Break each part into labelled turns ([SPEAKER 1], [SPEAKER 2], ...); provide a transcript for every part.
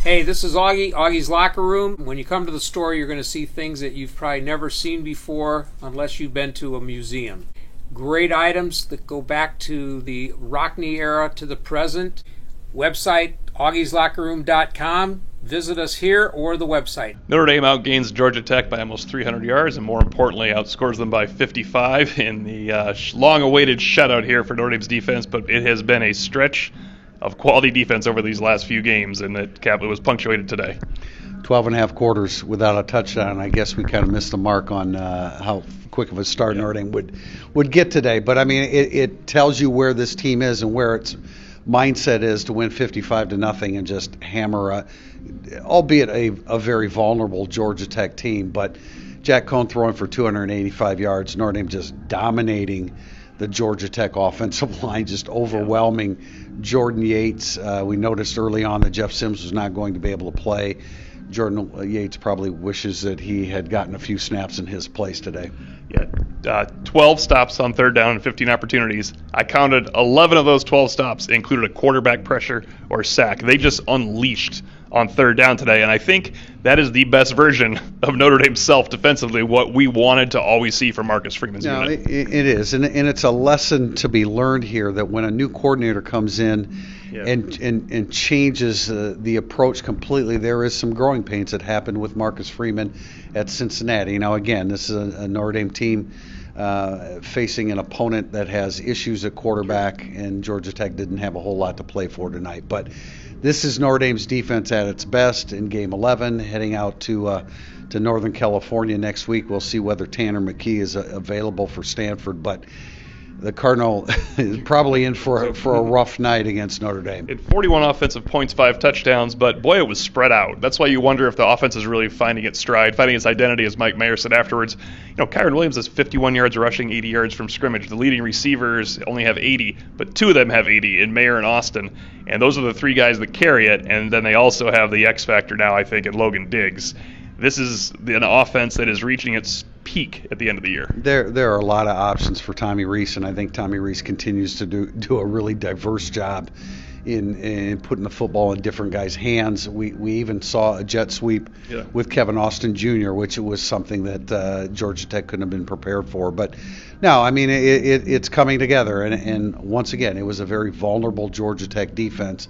[SPEAKER 1] Hey, this is Augie, Augie's Locker Room. When you come to the store, you're going to see things that you've probably never seen before unless you've been to a museum. Great items that go back to the Rockne era to the present. Website, augieslockerroom.com. Visit us here or the website.
[SPEAKER 2] Notre Dame outgains Georgia Tech by almost 300 yards and, more importantly, outscores them by 55 in the long-awaited shutout here for Notre Dame's defense, but it has been a stretch of quality defense over these last few games, and it was punctuated today.
[SPEAKER 3] 12 and a half quarters without a touchdown. I guess we kind of missed the mark on how quick of a start Notre Dame would get today. But, I mean, it tells you where this team is and where its mindset is to win 55-0 and just hammer, albeit a very vulnerable Georgia Tech team. But Jack Cohn throwing for 285 yards, Notre Dame just dominating the Georgia Tech offensive line, just overwhelming Jordan Yates. We noticed early on that Jeff Sims was not going to be able to play. Jordan Yates probably wishes that he had gotten a few snaps in his place today.
[SPEAKER 2] Yeah, 12 stops on third down and 15 opportunities. I counted 11 of those 12 stops included a quarterback pressure or sack. They just unleashed on third down today, and I think that is the best version of Notre Dame's self defensively, what we wanted to always see from Marcus Freeman's unit.
[SPEAKER 3] It is, and it's a lesson to be learned here that when a new coordinator comes in and changes the approach completely, there is some growing pains that happened with Marcus Freeman at Cincinnati. Now, again, this is a Notre Dame team facing an opponent that has issues at quarterback, and Georgia Tech didn't have a whole lot to play for tonight. But this is Notre Dame's defense at its best in Game 11, heading out to Northern California next week. We'll see whether Tanner McKee is available for Stanford, but the Cardinal is probably in for a rough night against Notre Dame.
[SPEAKER 2] 41 offensive points, 5 touchdowns, but boy, it was spread out. That's why you wonder if the offense is really finding its stride, finding its identity, as Mike Mayer said afterwards. Kyron Williams has 51 yards rushing, 80 yards from scrimmage. The leading receivers only have 80, but 2 of them have 80 in Mayer and Austin, and those are the 3 guys that carry it, and then they also have the X factor now, I think, in Logan Diggs. This is an offense that is reaching its peak at the end of the year.
[SPEAKER 3] There are a lot of options for Tommy Rees, and I think Tommy Rees continues to do a really diverse job in putting the football in different guys' hands. We even saw a jet sweep with Kevin Austin Jr., which was something that Georgia Tech couldn't have been prepared for. But no, I mean, it's coming together, and once again, it was a very vulnerable Georgia Tech defense.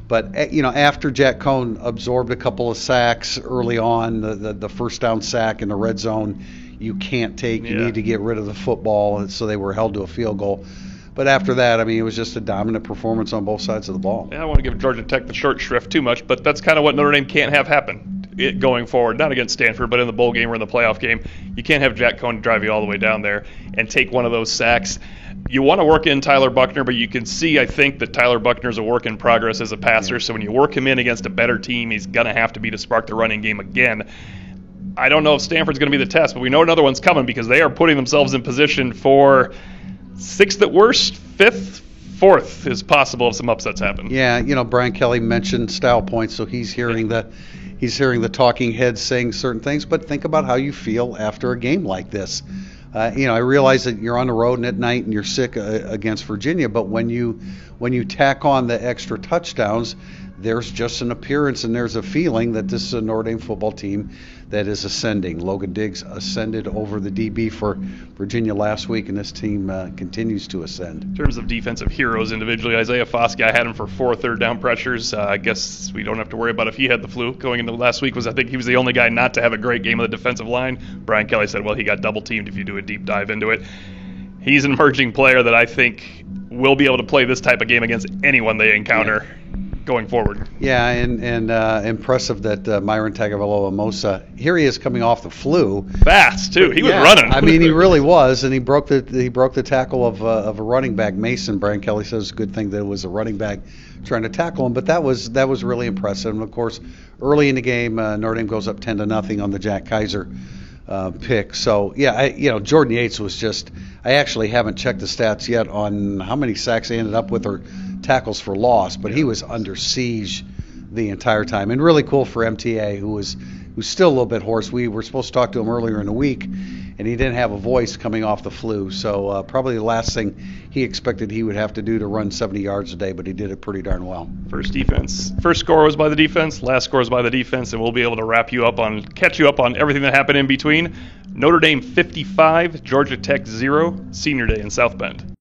[SPEAKER 3] But, after Jack Cohn absorbed a couple of sacks early on, the first down sack in the red zone, you can't take. You need to get rid of the football, and so they were held to a field goal. But after that, I mean, it was just a dominant performance on both sides of the ball.
[SPEAKER 2] I don't want to give Georgia Tech the short shrift too much, but that's kind of what Notre Dame can't have happen going forward, not against Stanford, but in the bowl game or in the playoff game. You can't have Jack Cohn drive you all the way down there and take one of those sacks. You want to work in Tyler Buchner, but you can see, I think, that Tyler Buchner's a work in progress as a passer. So when you work him in against a better team, he's going to have to be to spark the running game again. I don't know if Stanford's going to be the test, but we know another one's coming because they are putting themselves in position for 6th at worst, 5th, 4th is possible if some upsets happen.
[SPEAKER 3] Yeah, Brian Kelly mentioned style points, so he's hearing the talking heads saying certain things. But think about how you feel after a game like this. I realize that you're on the road and at night and you're sick against Virginia, but when you tack on the extra touchdowns, there's just an appearance and there's a feeling that this is a Notre Dame football team that is ascending. Logan Diggs ascended over the DB for Virginia last week, and this team continues to ascend.
[SPEAKER 2] In terms of defensive heroes individually, Isaiah Foskey, I had him for 4 third down pressures. I guess we don't have to worry about if he had the flu. Going into last week, I think he was the only guy not to have a great game of the defensive line. Brian Kelly said, well, he got double-teamed if you do a deep dive into it. He's an emerging player that I think will be able to play this type of game against anyone they encounter going forward.
[SPEAKER 3] Yeah, and impressive that Myron Tagovailoa-Amosa, here he is coming off the flu.
[SPEAKER 2] Fast, too. He was running.
[SPEAKER 3] I mean, he really was, and he broke the tackle of a running back, Mason. Brian Kelly says it's a good thing that it was a running back trying to tackle him, but that was really impressive. And, of course, early in the game, Notre Dame goes up 10-0 on the Jack Kaiser pick. So, Jordan Yates was just – I actually haven't checked the stats yet on how many sacks they ended up with or tackles for loss, but he was under siege the entire time. And really cool for MTA, who's still a little bit hoarse. We were supposed to talk to him earlier in the week, and he didn't have a voice coming off the flu. So probably the last thing he expected he would have to do to run 70 yards a day, but he did it pretty darn well.
[SPEAKER 2] First score was by the defense, last score was by the defense, and we'll be able to catch you up on everything that happened in between. Notre Dame 55, Georgia Tech 0, Senior Day in South Bend.